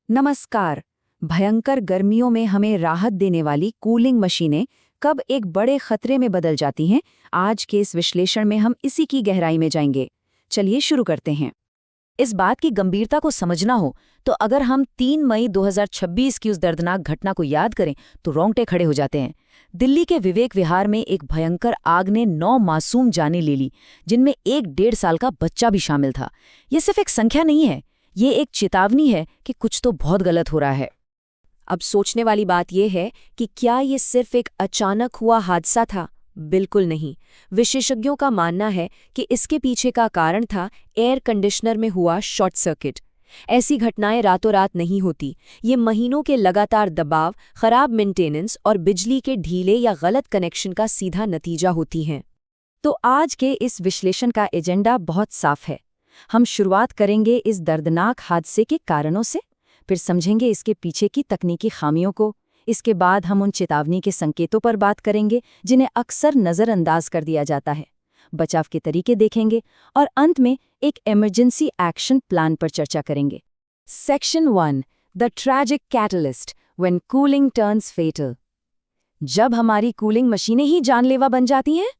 नमस्कार। भयंकर गर्मियों में हमें राहत देने वाली कूलिंग मशीनें कब एक बड़े खतरे में बदल जाती हैं, आज के इस विश्लेषण में हम इसी की गहराई में जाएंगे। चलिए शुरू करते हैं। इस बात की गंभीरता को समझना हो तो अगर हम 3 मई 2026 की उस दर्दनाक घटना को याद करें तो रोंगटे खड़े हो जाते हैं। दिल्ली के विवेक विहार में एक भयंकर आग ने 9 मासूम जानें ले ली, जिनमें एक 1.5 साल का बच्चा भी शामिल था। ये सिर्फ एक संख्या नहीं है, ये एक चेतावनी है कि कुछ तो बहुत गलत हो रहा है। अब सोचने वाली बात यह है कि क्या ये सिर्फ एक अचानक हुआ हादसा था? बिल्कुल नहीं। विशेषज्ञों का मानना है कि इसके पीछे का कारण था एयर कंडीशनर में हुआ शॉर्ट सर्किट। ऐसी घटनाएं रातों रात नहीं होती। ये महीनों के लगातार दबाव, खराब मेंटेनेंस और बिजली के ढीले या गलत कनेक्शन का सीधा नतीजा होती हैं। तो आज के इस विश्लेषण का एजेंडा बहुत साफ है। हम शुरुआत करेंगे इस दर्दनाक हादसे के कारणों से, फिर समझेंगे इसके पीछे की तकनीकी खामियों को। इसके बाद हम उन चेतावनी के संकेतों पर बात करेंगे जिन्हें अक्सर नज़रअंदाज कर दिया जाता है, बचाव के तरीके देखेंगे और अंत में एक इमरजेंसी एक्शन प्लान पर चर्चा करेंगे। Section 1, the tragic catalyst when cooling turns fatal. जब हमारी कूलिंग मशीनें ही जानलेवा बन जाती हैं।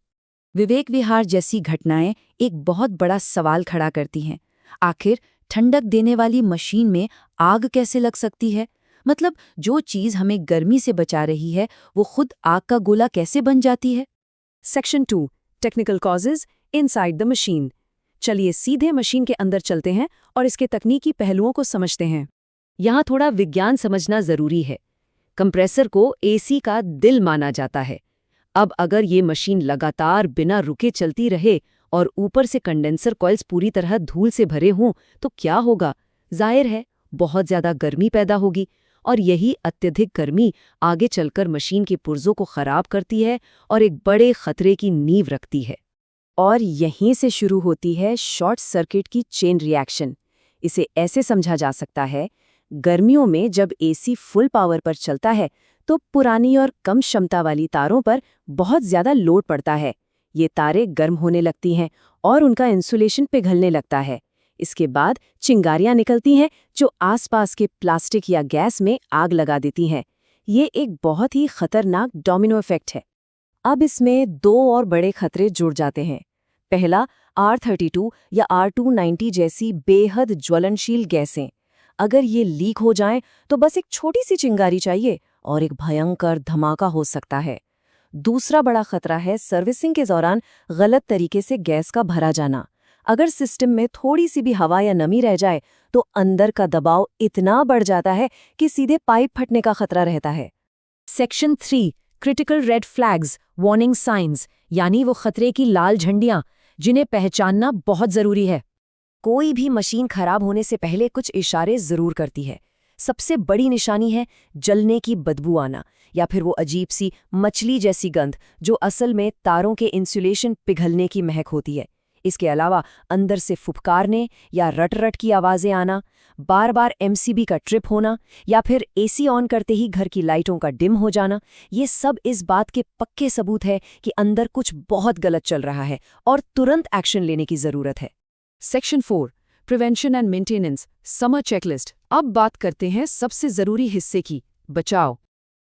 विवेक विहार जैसी घटनाएं एक बहुत बड़ा सवाल खड़ा करती हैं। आखिर ठंडक देने वाली मशीन में आग कैसे लग सकती है? मतलब जो चीज़ हमें गर्मी से बचा रही है वो खुद आग का गोला कैसे बन जाती है? Section 2, technical causes inside the machine. चलिए सीधे मशीन के अंदर चलते हैं और इसके तकनीकी पहलुओं को समझते हैं। यहाँ थोड़ा विज्ञान समझना जरूरी है। कंप्रेसर को एसी का दिल माना जाता है। अब अगर ये मशीन लगातार बिना रुके चलती रहे और ऊपर से कंडेंसर कॉइल्स पूरी तरह धूल से भरे हों तो क्या होगा? जाहिर है बहुत ज्यादा गर्मी पैदा होगी और यही अत्यधिक गर्मी आगे चलकर मशीन के पुर्जों को खराब करती है और एक बड़े खतरे की नींव रखती है। और यहीं से शुरू होती है शॉर्ट सर्किट की चेन रिएक्शन। इसे ऐसे समझा जा सकता है, गर्मियों में जब एसी फुल पावर पर चलता है तो पुरानी और कम क्षमता वाली तारों पर बहुत ज्यादा लोड पड़ता है। ये तारें गर्म होने लगती हैं और उनका इंसुलेशन पिघलने लगता है। इसके बाद चिंगारियां निकलती हैं जो आसपास के प्लास्टिक या गैस में आग लगा देती हैं। ये एक बहुत ही खतरनाक डोमिनो इफेक्ट है। अब इसमें 2 और बड़े खतरे जुड़ जाते हैं। पहला, R32 या R290 जैसी बेहद ज्वलनशील गैसें। अगर ये लीक हो जाएं तो बस एक छोटी सी चिंगारी चाहिए और एक भयंकर धमाका हो सकता है। दूसरा बड़ा खतरा है सर्विसिंग के दौरान गलत तरीके से गैस का भरा जाना। अगर सिस्टम में थोड़ी सी भी हवा या नमी रह जाए तो अंदर का दबाव इतना बढ़ जाता है कि सीधे पाइप फटने का खतरा रहता है। Section 3, critical red flags warning science, यानी वो खतरे की लाल झंडियां जिन्हें पहचानना बहुत जरूरी है। कोई भी मशीन खराब होने से पहले कुछ इशारे जरूर करती है। सबसे बड़ी निशानी है जलने की बदबू आना या फिर वो अजीब सी मछली जैसी गंध जो असल में तारों के इंसुलेशन पिघलने की महक होती है। इसके अलावा अंदर से फुफकारने या रट रट की आवाज़ें आना, बार बार एमसीबी का ट्रिप होना या फिर एसी ऑन करते ही घर की लाइटों का डिम हो जाना, ये सब इस बात के पक्के सबूत है कि अंदर कुछ बहुत गलत चल रहा है और तुरंत एक्शन लेने की ज़रूरत है। Section 4, prevention and maintenance summer checklist. अब बात करते हैं सबसे ज़रूरी हिस्से की, बचाव।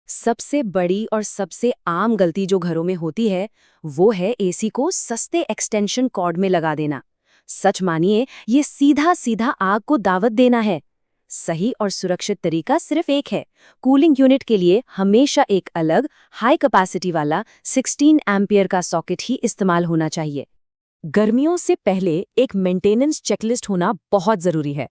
सबसे बड़ी और सबसे आम गलती जो घरों में होती है वो है एसी को सस्ते एक्सटेंशन कॉर्ड में लगा देना। सच मानिए ये सीधा सीधा आग को दावत देना है। सही और सुरक्षित तरीका सिर्फ एक है। कूलिंग यूनिट के लिए हमेशा एक अलग हाई कैपेसिटी वाला 16 एम्पियर का सॉकेट ही इस्तेमाल होना चाहिए। गर्मियों से पहले एक मेंटेनेंस चेकलिस्ट होना बहुत जरूरी है।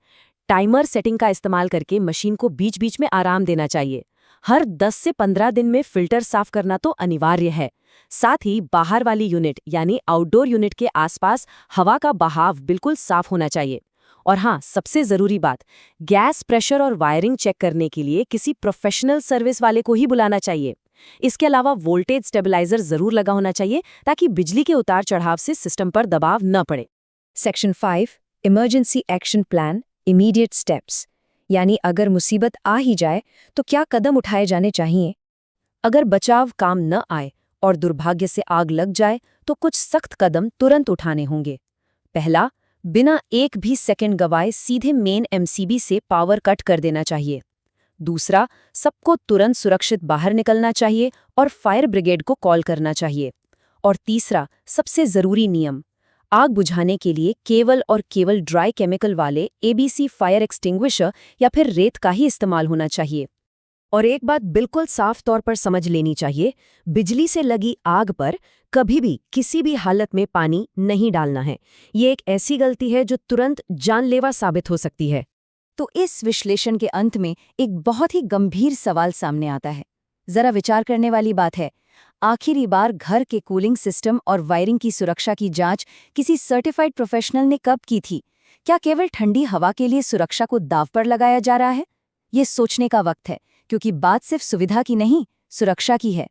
टाइमर सेटिंग का इस्तेमाल करके मशीन को बीच बीच में आराम देना चाहिए। हर 10 से 15 दिन में फिल्टर साफ करना तो अनिवार्य है। साथ ही बाहर वाली यूनिट यानी आउटडोर यूनिट के आसपास हवा का बहाव बिल्कुल साफ होना चाहिए। और हाँ, सबसे ज़रूरी बात, गैस प्रेशर और वायरिंग चेक करने के लिए किसी प्रोफेशनल सर्विस वाले को ही बुलाना चाहिए। इसके अलावा वोल्टेज स्टेबलाइजर ज़रूर लगा होना चाहिए ताकि बिजली के उतार चढ़ाव से सिस्टम पर दबाव न पड़े। Section 5, emergency action plan, immediate steps, यानी अगर मुसीबत आ ही जाए तो क्या कदम उठाए जाने चाहिए। अगर बचाव काम न आए और दुर्भाग्य से आग लग जाए तो कुछ सख्त कदम तुरंत उठाने होंगे। पहला, बिना एक भी सेकंड गवाए सीधे मेन एमसीबी से पावर कट कर देना चाहिए। दूसरा, सबको तुरंत सुरक्षित बाहर निकलना चाहिए और फायर ब्रिगेड को कॉल करना चाहिए। और तीसरा, सबसे ज़रूरी नियम, आग बुझाने के लिए केवल और केवल ड्राई केमिकल वाले एबीसी फायर एक्सटिंग्विशर या फिर रेत का ही इस्तेमाल होना चाहिए। और एक बात बिल्कुल साफ तौर पर समझ लेनी चाहिए, बिजली से लगी आग पर कभी भी किसी भी हालत में पानी नहीं डालना है। ये एक ऐसी गलती है जो तुरंत जानलेवा साबित हो सकती है। तो इस विश्लेषण के अंत में एक बहुत ही गंभीर सवाल सामने आता है। जरा विचार करने वाली बात है, आखिरी बार घर के कूलिंग सिस्टम और वायरिंग की सुरक्षा की जांच किसी सर्टिफाइड प्रोफेशनल ने कब की थी? क्या केवल ठंडी हवा के लिए सुरक्षा को दांव पर लगाया जा रहा है? ये सोचने का वक्त है, क्योंकि बात सिर्फ सुविधा की नहीं, सुरक्षा की है।